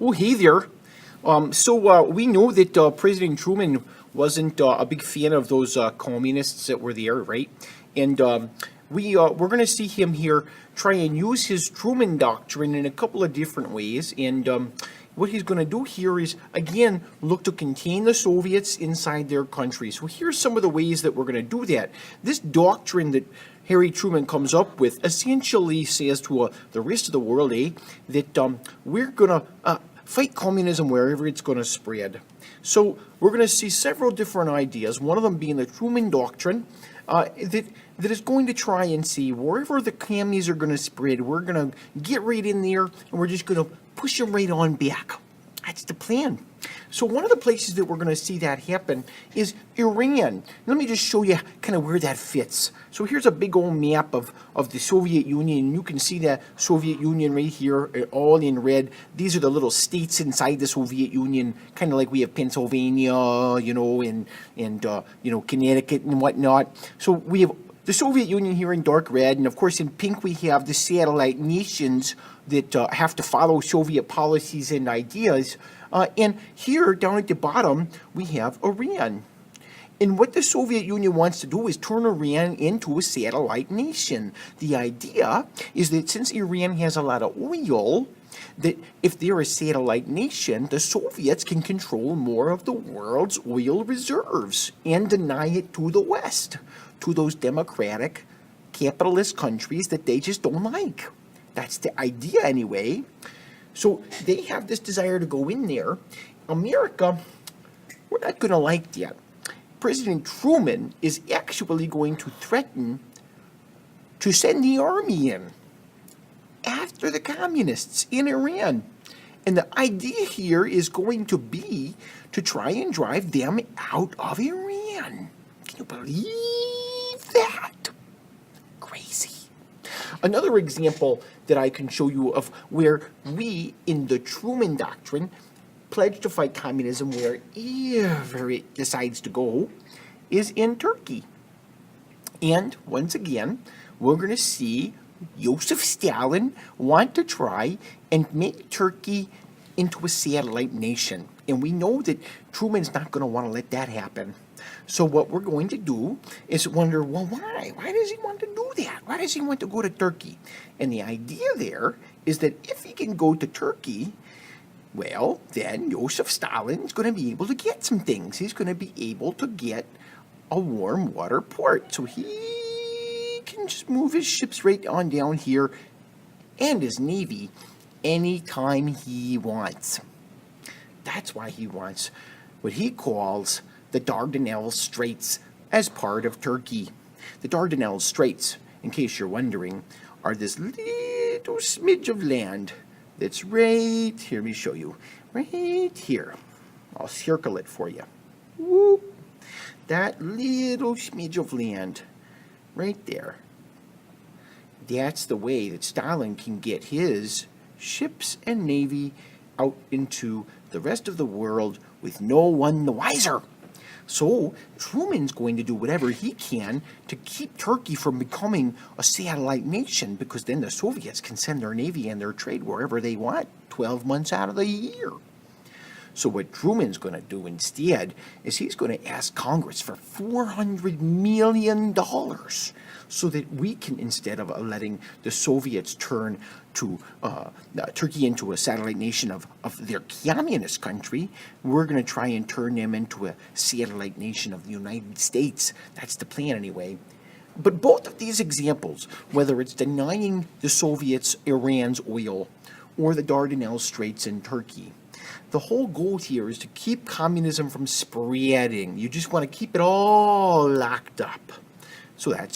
Oh, hey there. We know that President Truman wasn't a big fan of those communists that were there, right? And we're going to see him here try and use his Truman Doctrine in a couple of different ways. And what he's going to do here is, again, look to contain the Soviets inside their country. So here's some of the ways that we're going to do that. This doctrine that Harry Truman comes up with essentially says to the rest of the world, that we're going to fight communism wherever it's going to spread. So we're going to see several different ideas, one of them being the Truman Doctrine, that is going to try and see wherever the commies are going to spread, we're going to get right in there and we're just going to push them right on back. That's the plan. So one of the places that we're going to see that happen is Iran. Let me just show you kind of where that fits. So here's a big old map of the Soviet Union. You can see the Soviet Union right here, all in red. These are the little states inside the Soviet Union, kind of like we have Pennsylvania, and Connecticut and whatnot. So we have the Soviet Union here in dark red, and of course in pink we have the satellite nations that have to follow Soviet policies and ideas. And here, down at the bottom, we have Iran. And what the Soviet Union wants to do is turn Iran into a satellite nation. The idea is that since Iran has a lot of oil, that if they're a satellite nation, the Soviets can control more of the world's oil reserves and deny it to the West, to those democratic, capitalist countries that they just don't like. That's the idea anyway. So they have this desire to go in there. America, we're not going to like that. President Truman is actually going to threaten to send the army in after the communists in Iran. And the idea here is going to be to try and drive them out of Iran. Can you believe that? Crazy. Another example that I can show you of where we, in the Truman Doctrine, pledge to fight communism wherever it decides to go, is in Turkey. And once again, we're going to see Joseph Stalin want to try and make Turkey into a satellite nation. And we know that Truman's not going to want to let that happen. So what we're going to do is wonder, well, why? Why does he want to do that? Why does he want to go to Turkey? And the idea there is that if he can go to Turkey, well, then Joseph Stalin is going to be able to get some things. He's going to be able to get a warm water port. So he can just move his ships right on down here and his navy anytime he wants. That's why he wants what he calls the Dardanelles Straits as part of Turkey. The Dardanelles Straits, in case you're wondering, are this little smidge of land that's right here. Let me show you. Right here. I'll circle it for you. Whoop. That little smidge of land right there. That's the way that Stalin can get his ships and navy out into the rest of the world with no one the wiser. So Truman's going to do whatever he can to keep Turkey from becoming a satellite nation, because then the Soviets can send their navy and their trade wherever they want 12 months out of the year. So what Truman's going to do instead is he's going to ask Congress for $400 million so that we can, instead of letting the Soviets turn to Turkey into a satellite nation of their communist country, we're going to try and turn them into a satellite nation of the United States. That's the plan anyway. But both of these examples, whether it's denying the Soviets Iran's oil or the Dardanelles Straits in Turkey, the whole goal here is to keep communism from spreading. You just want to keep it all locked up. So that's